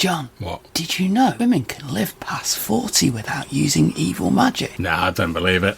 John. What? Did you know women can live past 40 without using evil magic? Nah, I don't believe it.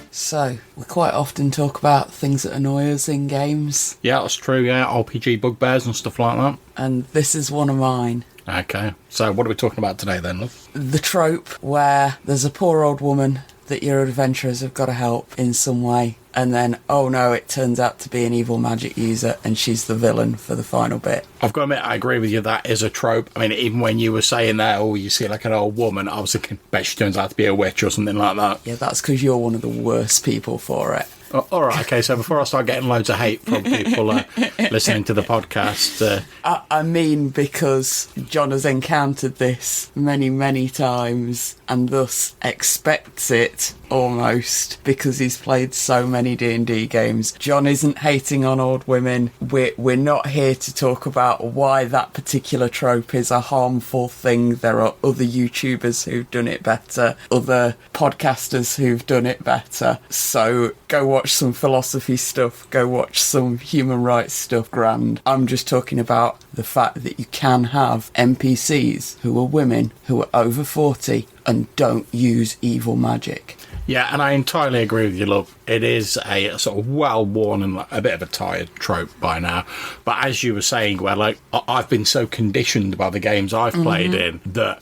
So, we quite often talk about things that annoy us in games. Yeah, that's true, yeah. RPG bugbears and stuff like that. And this is one of mine. Okay. So what are we talking about today then, love? The trope where there's a poor old woman that your adventurers have got to help in some way, and then, oh no, it turns out to be an evil magic user and she's the villain for the final bit. I've got to admit, I agree with you, that is a trope. I mean, even when you were saying that, oh, you see like an old woman, I was thinking, bet she turns out to be a witch or something like that. Yeah, that's because you're one of the worst people for it. Oh, all right, okay, so before I start getting loads of hate from people listening to the podcast... I mean, because John has encountered this many, many times and thus expects it, almost, because he's played so many D&D games. John isn't hating on old women. We're not here to talk about why that particular trope is a harmful thing. There are other YouTubers who've done it better, other podcasters who've done it better. So go watch some philosophy stuff, go watch some human rights stuff, grand. I'm just talking about the fact that you can have NPCs who are women who are over 40 and don't use evil magic. Yeah, and I entirely agree with you, love. It is a sort of well-worn and a bit of a tired trope by now. But as you were saying, well, like, I've been so conditioned by the games I've played in that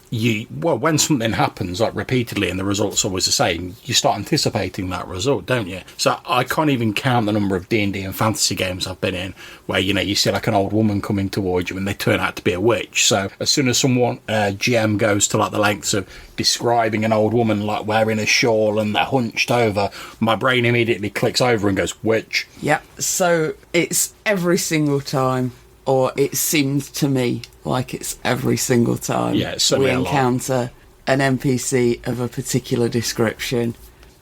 when something happens, like, repeatedly and the result's always the same, you start anticipating that result, don't you? So I can't even count the number of D&D and fantasy games I've been in where, you know, you see like an old woman coming towards you and they turn out to be a witch. So as soon as someone, GM goes to like the lengths of describing an old woman like wearing a shawl and they're hunched over, my brain immediately clicks over and goes, witch. Yeah, so it's every single time, or it seems to me like it's every single time we encounter an NPC of a particular description.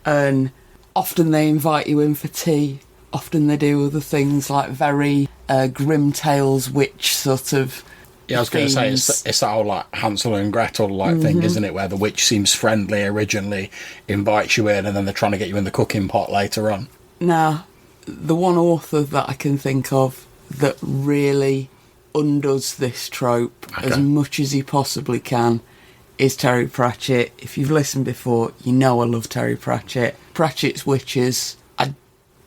And often they invite you in for tea, often they do other things like very Grim Tales witch sort of. Yeah, I was going to say, it's that whole, like, Hansel and Gretel, like, thing, isn't it? Where the witch seems friendly originally, invites you in, and then they're trying to get you in the cooking pot later on. Now, the one author that I can think of that really undoes this trope as much as he possibly can is Terry Pratchett. If you've listened before, you know I love Terry Pratchett. Pratchett's witches, I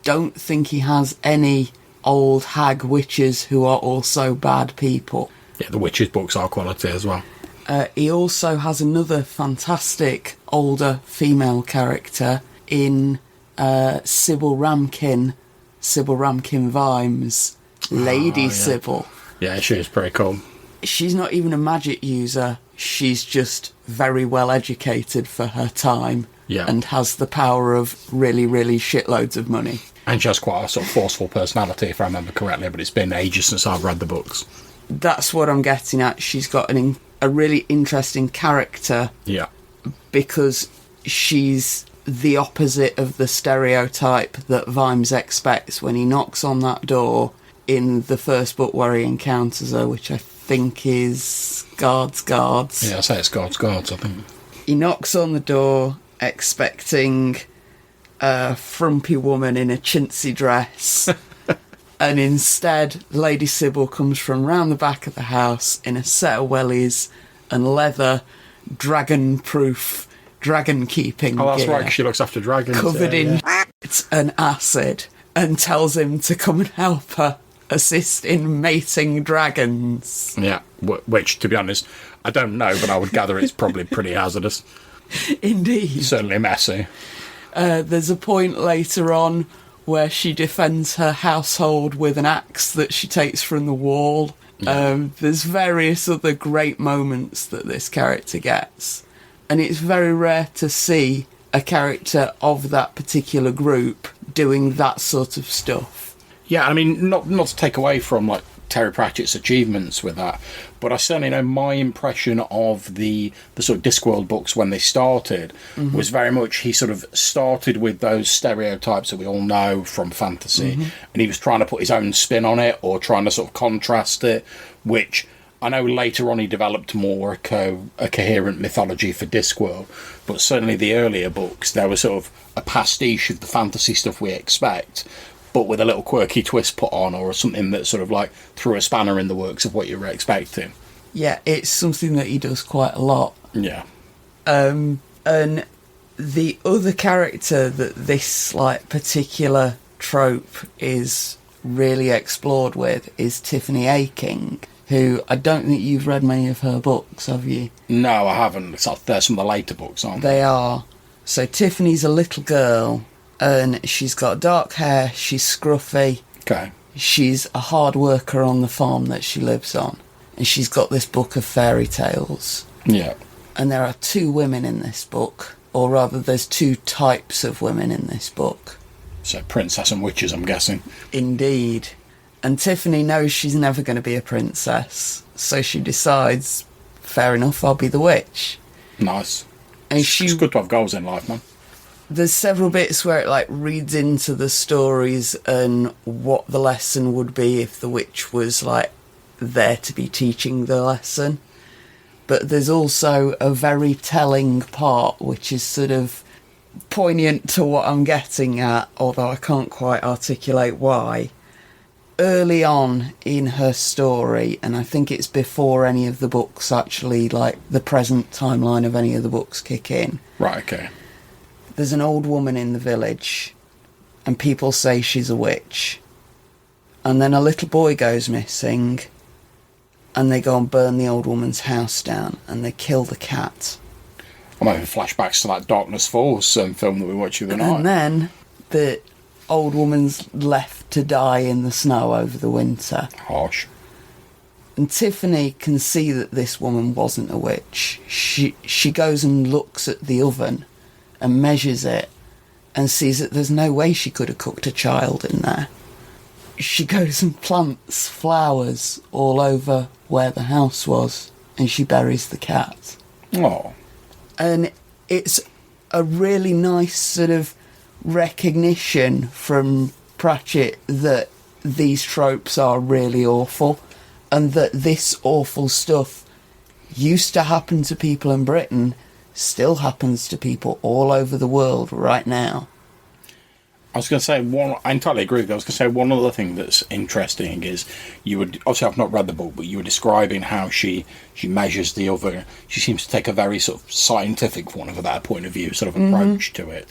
don't think he has any old hag witches who are also bad people. Yeah, the Witches books are quality as well. He also has another fantastic older female character in Sybil Ramkin Vimes, Lady Sybil. Yeah, she is pretty cool. She's not even a magic user. She's just very well educated for her time and has the power of really, really shitloads of money. And she has quite a sort of forceful personality, if I remember correctly, but it's been ages since I've read the books. That's what I'm getting at. She's got a really interesting character. Yeah. Because she's the opposite of the stereotype that Vimes expects when he knocks on that door in the first book where he encounters her, which I think is Guards. Yeah, I say it's Guards, I think. He knocks on the door expecting a frumpy woman in a chintzy dress. And instead, Lady Sybil comes from round the back of the house in a set of wellies and leather, dragon-proof, dragon-keeping gear. Oh, that's right, 'cause she looks after dragons. Covered in and acid, and tells him to come and help her assist in mating dragons. Yeah, which, to be honest, I don't know, but I would gather it's probably pretty hazardous. Indeed. Certainly messy. There's a point later on where she defends her household with an axe that she takes from the wall. Yeah. There's various other great moments that this character gets. And it's very rare to see a character of that particular group doing that sort of stuff. Yeah, I mean, not to take away from, like, Terry Pratchett's achievements with that, but I certainly know my impression of the sort of Discworld books when they started was very much he sort of started with those stereotypes that we all know from fantasy, and he was trying to put his own spin on it or trying to sort of contrast it, which I know later on he developed more a coherent mythology for Discworld, but certainly the earlier books, there was sort of a pastiche of the fantasy stuff we expect, but with a little quirky twist put on, or something that sort of like threw a spanner in the works of what you were expecting. Yeah, it's something that he does quite a lot. Yeah. And the other character that this like particular trope is really explored with is Tiffany Aching, who I don't think you've read many of her books, have you? No, I haven't. There's some of the later books, aren't They are. So Tiffany's a little girl, and she's got dark hair, she's scruffy. Okay. She's a hard worker on the farm that she lives on, and she's got this book of fairy tales. Yeah. And there are 2 women in this book, or rather there's 2 types of women in this book. So princess and witches, I'm guessing. Indeed. And Tiffany knows she's never going to be a princess, so she decides, fair enough, I'll be the witch. Nice. And It's good to have goals in life, man. There's several bits where it like reads into the stories and what the lesson would be if the witch was like there to be teaching the lesson. But there's also a very telling part which is sort of poignant to what I'm getting at, although I can't quite articulate why. Early on in her story, and I think it's before any of the books actually, like the present timeline of any of the books kick in. Right, okay. There's an old woman in the village, and people say she's a witch. And then a little boy goes missing, and they go and burn the old woman's house down, and they kill the cat. I'm having flashbacks to that Darkness Falls film that we watched the other night. And then the old woman's left to die in the snow over the winter. Harsh. And Tiffany can see that this woman wasn't a witch. She goes and looks at the oven and measures it and sees that there's no way she could have cooked a child in there. She goes and plants flowers all over where the house was, and she buries the cat. Oh. And it's a really nice sort of recognition from Pratchett that these tropes are really awful, and that this awful stuff used to happen to people in Britain, still happens to people all over the world right now. I was going to say, I entirely agree with you. I was going to say one other thing that's interesting is, obviously I've not read the book, but you were describing how she measures the oven. She seems to take a very sort of scientific, for want of a better point of view, sort of approach to it.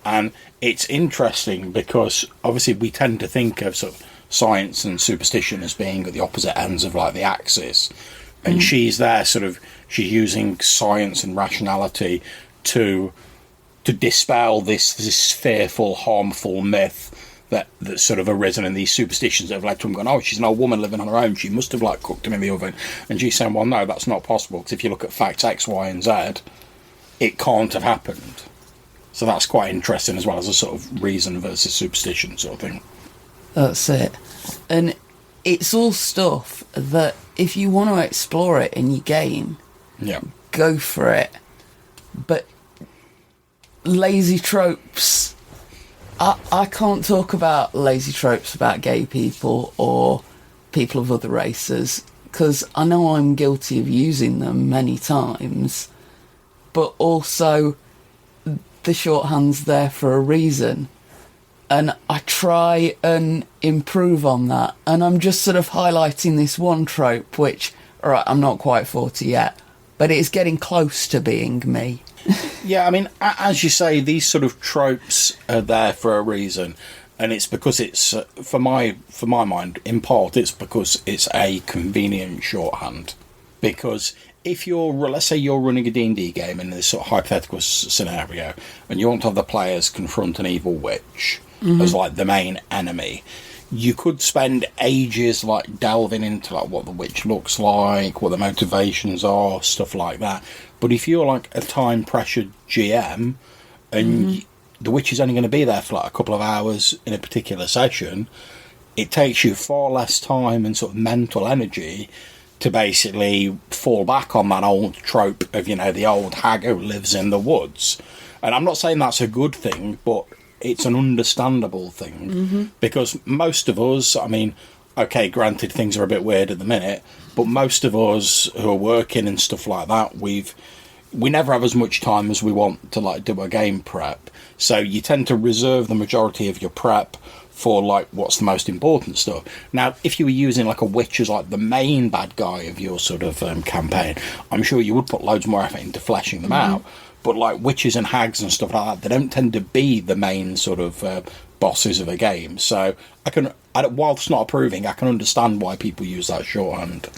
And it's interesting because obviously we tend to think of sort of science and superstition as being at the opposite ends of like the axis. And she's there she's using science and rationality to dispel this fearful, harmful myth that's sort of arisen in these superstitions that have led to him going, oh, she's an old woman living on her own, she must have like cooked him in the oven. And she's saying, well, no, that's not possible, because if you look at facts X, Y and Z, it can't have happened. So that's quite interesting as well, as a sort of reason versus superstition sort of thing. That's it. And it's all stuff that if you want to explore it in your game, go for it. But lazy tropes, I can't talk about lazy tropes about gay people or people of other races, because I know I'm guilty of using them many times, but also the shorthand's there for a reason, and I try and improve on that. And I'm just sort of highlighting this one trope, which, alright, I'm not quite 40 yet, but it's getting close to being me. Yeah, I mean, as you say, these sort of tropes are there for a reason, and it's because it's, for my mind, in part, it's because it's a convenient shorthand. Because if let's say you're running a D&D game in this sort of hypothetical scenario, and you want to have the players confront an evil witch as like the main enemy, you could spend ages like delving into like what the witch looks like, what the motivations are, stuff like that. But if you're like a time pressured GM and the witch is only going to be there for like a couple of hours in a particular session, it takes you far less time and sort of mental energy to basically fall back on that old trope of, the old hag who lives in the woods. And I'm not saying that's a good thing, but it's an understandable thing, because most of us, I mean, okay, granted things are a bit weird at the minute, but most of us who are working and stuff like that, we never have as much time as we want to like do a game prep. So you tend to reserve the majority of your prep for like what's the most important stuff. Now, if you were using like a witch as like the main bad guy of your sort of campaign, I'm sure you would put loads more effort into fleshing them out. But like witches and hags and stuff like that, they don't tend to be the main sort of bosses of a game. So whilst not approving, I can understand why people use that shorthand.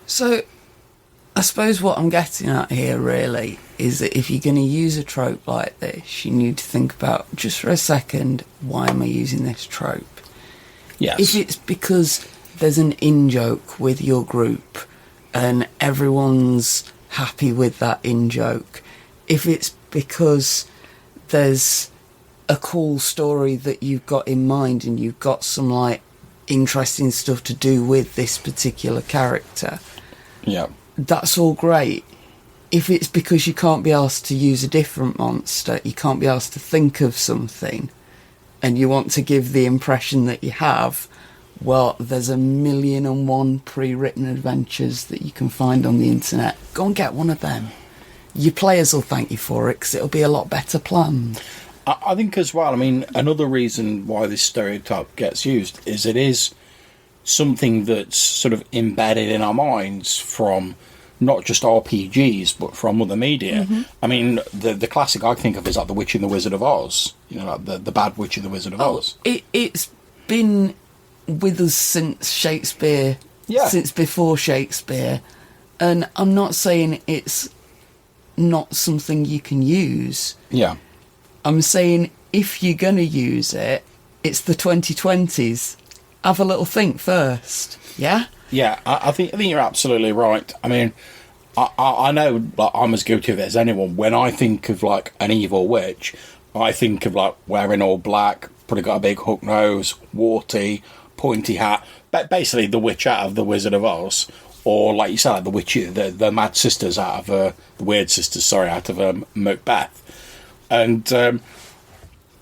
So I suppose what I'm getting at here really is that if you're going to use a trope like this, you need to think about, just for a second, why am I using this trope? Yes. If it's because there's an in-joke with your group and everyone's happy with that in-joke, if it's because there's a cool story that you've got in mind and you've got some like interesting stuff to do with this particular character, yeah, that's all great. If it's because you can't be asked to use a different monster, you can't be asked to think of something, and you want to give the impression that you have, well, there's 1,000,001 pre-written adventures that you can find on the internet. Go and get one of them. Your players will thank you for it because it'll be a lot better planned. I think as well, I mean, another reason why this stereotype gets used is it is something that's sort of embedded in our minds from not just RPGs, but from other media. I mean, the classic I think of is like The Witch and the Wizard of Oz. You know, like the bad Witch and the Wizard of Oz. It's been with us since Shakespeare, since before Shakespeare. And I'm not saying it's not something you can use. Yeah. I'm saying if you're going to use it, it's the 2020s. Have a little think first, yeah? Yeah, I think you're absolutely right. I mean, I know like, I'm as guilty of it as anyone. When I think of like an evil witch, I think of like wearing all black, probably got a big hook nose, warty, pointy hat. But basically the witch out of The Wizard of Oz. Or like you said, like the witch, the mad sisters out of the weird sisters, sorry, out of Macbeth. And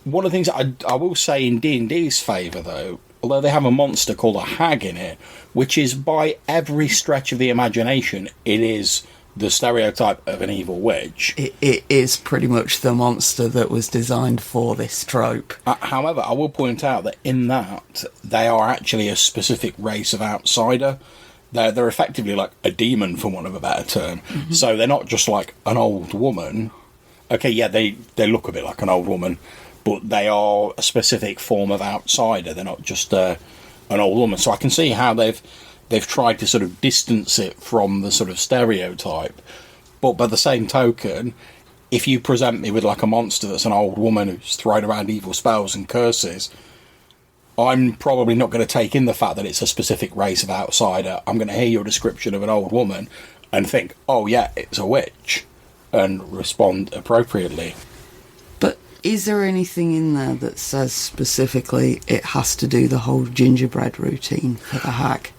one of the things I will say in D&D's favour, though, although they have a monster called a hag in it, which is by every stretch of the imagination, it is the stereotype of an evil witch. It is pretty much the monster that was designed for this trope. However, I will point out that in that, they are actually a specific race of outsider. They're effectively like a demon, for want of a better term. So they're not just like an old woman. Okay, yeah, they look a bit like an old woman, but they are a specific form of outsider. They're not just an old woman. So I can see how they've tried to sort of distance it from the sort of stereotype. But by the same token, if you present me with like a monster that's an old woman who's throwing around evil spells and curses, I'm probably not going to take in the fact that it's a specific race of outsider. I'm going to hear your description of an old woman and think, oh yeah, it's a witch, and respond appropriately. But is there anything in there that says specifically it has to do the whole gingerbread routine for the hag?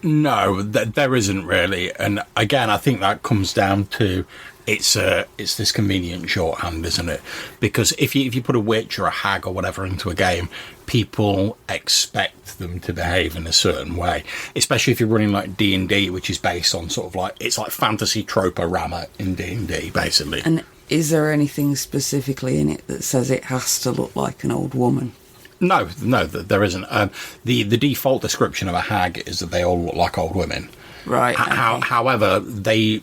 No, there isn't really. And again, I think that comes down to it's this convenient shorthand, isn't it? Because if you put a witch or a hag or whatever into a game, people expect them to behave in a certain way. Especially if you're running like D&D, which is based on sort of like, it's like fantasy trope-a-rama in D&D, basically. And is there anything specifically in it that says it has to look like an old woman? No, there isn't. The default description of a hag is that they all look like old women. Right. Okay. However,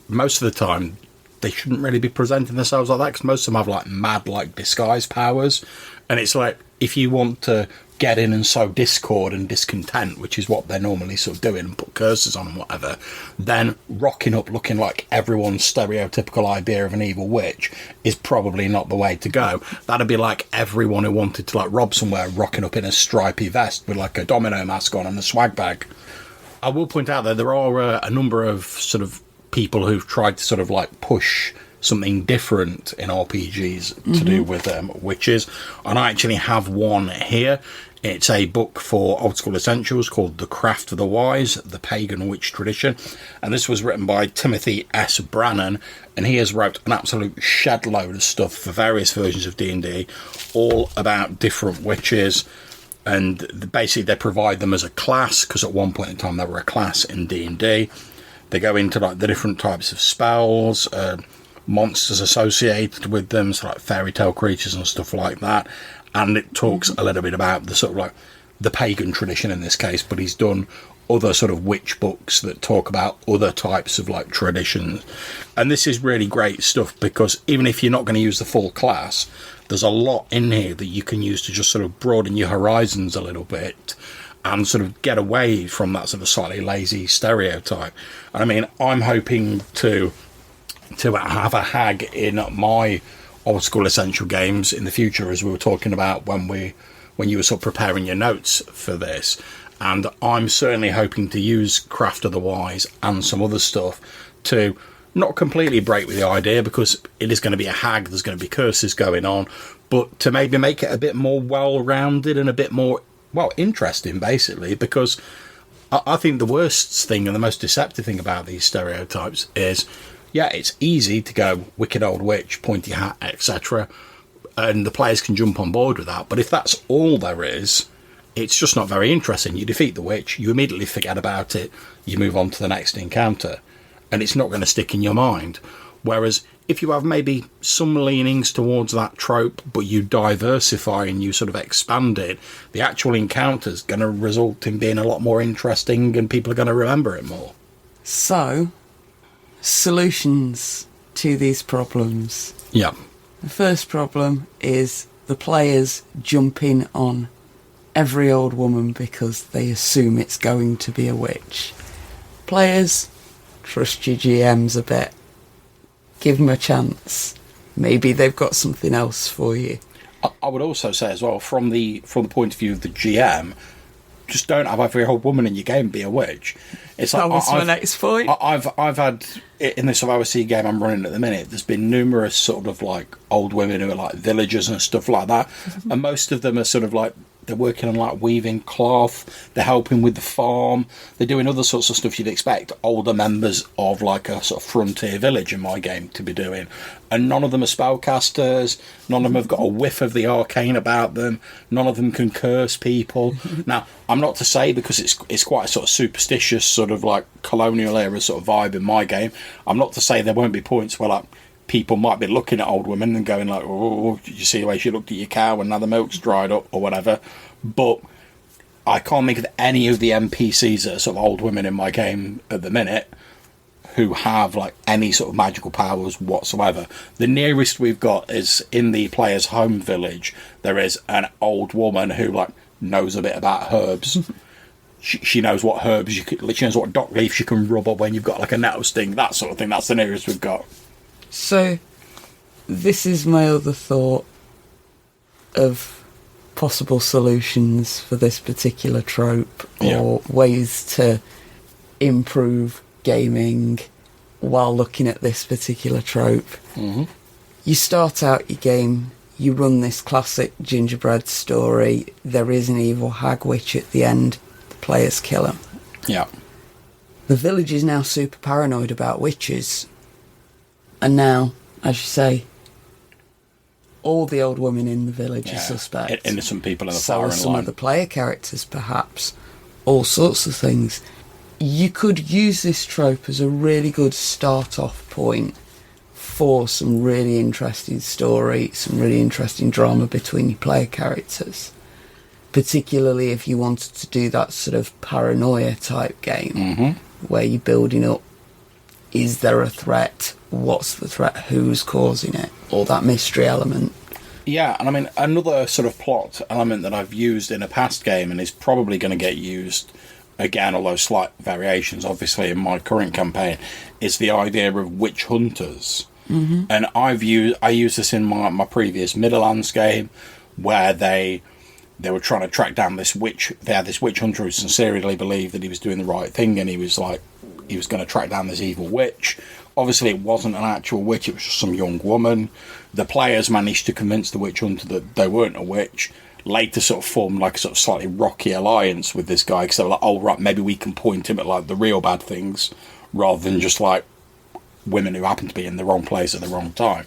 most of the time, they shouldn't really be presenting themselves like that, because most of them have like mad like disguise powers, and it's like if you want to get in and sow discord and discontent, which is what they're normally sort of doing, and put curses on and whatever, then rocking up looking like everyone's stereotypical idea of an evil witch is probably not the way to go. That'd be like everyone who wanted to like rob somewhere rocking up in a stripy vest with like a domino mask on and a swag bag. I will point out that there are a number of sort of people who've tried to sort of like push something different in RPGs to do with witches, and I actually have one here. It's a book for old school essentials called The Craft of the Wise, The Pagan Witch Tradition, and this was written by Timothy S. Brannan, and he has wrote an absolute shed load of stuff for various versions of D&D, all about different witches. And basically they provide them as a class, because at one point in time they were a class in D&D. They go into like the different types of spells, monsters associated with them, so like fairy tale creatures and stuff like that. and it talks a little bit about the sort of like the pagan tradition in this case, but he's done other sort of witch books that talk about other types of like traditions. And this is really great stuff, because even if you're not going to use the full class, there's a lot in here that you can use to just sort of broaden your horizons a little bit and sort of get away from that sort of slightly lazy stereotype. And I mean, I'm hoping to have a hag in my old school essential games in the future, as we were talking about when you were sort of preparing your notes for this. And I'm certainly hoping to use Craft of the Wise and some other stuff to not completely break with the idea, because it is going to be a hag, there's going to be curses going on, but to maybe make it a bit more well-rounded and a bit more, well, interesting, basically, because I think the worst thing and the most deceptive thing about these stereotypes is, yeah, it's easy to go wicked old witch, pointy hat, etc., and the players can jump on board with that, but if that's all there is, it's just not very interesting. You defeat the witch, you immediately forget about it, you move on to the next encounter, and it's not going to stick in your mind. Whereas if you have maybe some leanings towards that trope, but you diversify and you sort of expand it, the actual encounter's going to result in being a lot more interesting, and people are going to remember it more. So, solutions to these problems. Yeah. The first problem is the players jumping on every old woman because they assume it's going to be a witch. Players, trust your GMs a bit. Give them a chance. Maybe they've got something else for you. I would also say as well, from the point of view of the GM, just don't have every old woman in your game be a witch. It's like, that was my next point. I've had, in this OSC game I'm running at the minute, there's been numerous sort of like old women who are like villagers and stuff like that, and most of them are sort of like, they're working on like weaving cloth, they're helping with the farm, they're doing other sorts of stuff you'd expect older members of like a sort of frontier village in my game to be doing, and none of them are spellcasters, none of them have got a whiff of the arcane about them, none of them can curse people. Now, I'm not to say, because it's quite a sort of superstitious sort of like colonial era sort of vibe in my game, I'm not to say there won't be points where like people might be looking at old women and going like, oh, did you see the way she looked at your cow and now the milk's dried up or whatever, but I can't think of any of the NPCs that are sort of old women in my game at the minute who have like any sort of magical powers whatsoever. The nearest we've got is in the player's home village. There is an old woman who like knows a bit about herbs. She knows what herbs she knows what dock leaves you can rub up when you've got like a nettle sting, that sort of thing. That's the nearest we've got. So, this is my other thought of possible solutions for this particular trope, or ways to improve gaming while looking at this particular trope. Mm-hmm. You start out your game, you run this classic gingerbread story, there is an evil hag witch at the end, the players kill him. Yeah. The village is now super paranoid about witches. And now, as you say, all the old women in the village are suspect. Innocent people in the so firing are some line. of the player characters, perhaps. All sorts of things. You could use this trope as a really good start-off point for some really interesting story, some really interesting drama between your player characters. Particularly if you wanted to do that sort of paranoia type game, where you're building up, is there a threat? What's the threat? Who's causing it? Or that mystery element. Yeah, and I mean, another sort of plot element that I've used in a past game and is probably going to get used again, although slight variations, obviously, in my current campaign, is the idea of witch hunters. Mm-hmm. And I used this in my previous Middlelands game, where they were trying to track down this witch. They had this witch hunter who sincerely believed that he was doing the right thing, and he was going to track down this evil witch. Obviously, it wasn't an actual witch, it was just some young woman. The players managed to convince the witch hunter that they weren't a witch. Later sort of formed like a sort of slightly rocky alliance with this guy, because they were like, oh, right, maybe we can point him at like the real bad things, rather than just like women who happen to be in the wrong place at the wrong time.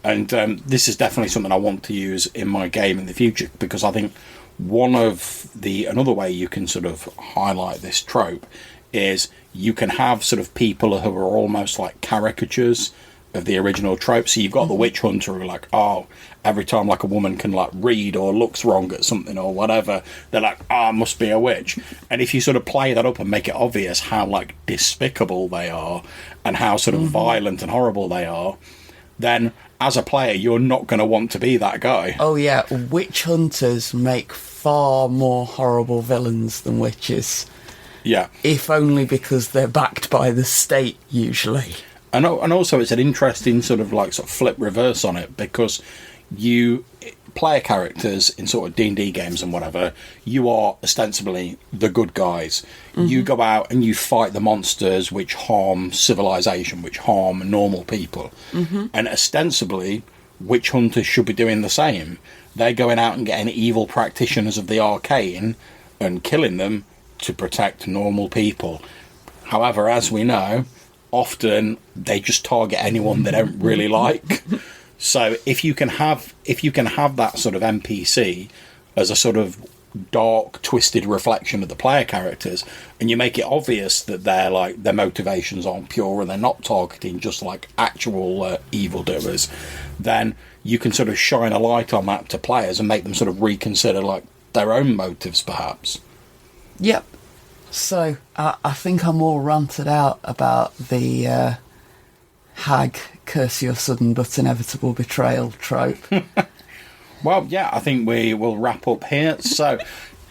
And this is definitely something I want to use in my game in the future, because I think another way you can sort of highlight this trope is you can have sort of people who are almost like caricatures of the original trope. So you've got the witch hunter who are like, oh, every time like a woman can like read or looks wrong at something or whatever, they're like, oh, must be a witch. And if you sort of play that up and make it obvious how like despicable they are and how sort of violent and horrible they are, then as a player you're not going to want to be that guy. Oh yeah, witch hunters make far more horrible villains than witches. Yeah. If only because they're backed by the state, usually. And also it's an interesting sort of flip reverse on it, because you player characters in sort of D&D games and whatever, you are ostensibly the good guys. You go out and you fight the monsters which harm civilization, which harm normal people. And ostensibly, witch hunters should be doing the same. They're going out and getting evil practitioners of the arcane and killing them to protect normal people. However, as we know, often they just target anyone they don't really like. So if you can have that sort of NPC as a sort of dark, twisted reflection of the player characters, and you make it obvious that their motivations aren't pure and they're not targeting just like actual evildoers, then you can sort of shine a light on that to players and make them sort of reconsider like their own motives, perhaps. Yep. So, I think I'm all ranted out about the hag, curse your sudden but inevitable betrayal trope. Well, yeah, I think we will wrap up here. So,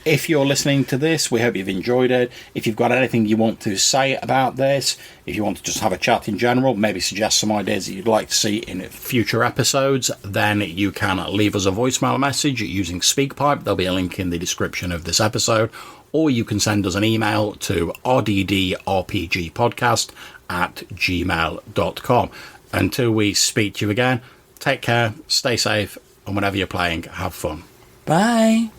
if you're listening to this, we hope you've enjoyed it. If you've got anything you want to say about this, if you want to just have a chat in general, maybe suggest some ideas that you'd like to see in future episodes, then you can leave us a voicemail message using SpeakPipe. There'll be a link in the description of this episode. Or you can send us an email to rddrpgpodcast@gmail.com. Until we speak to you again, take care, stay safe, and whenever you're playing, have fun. Bye.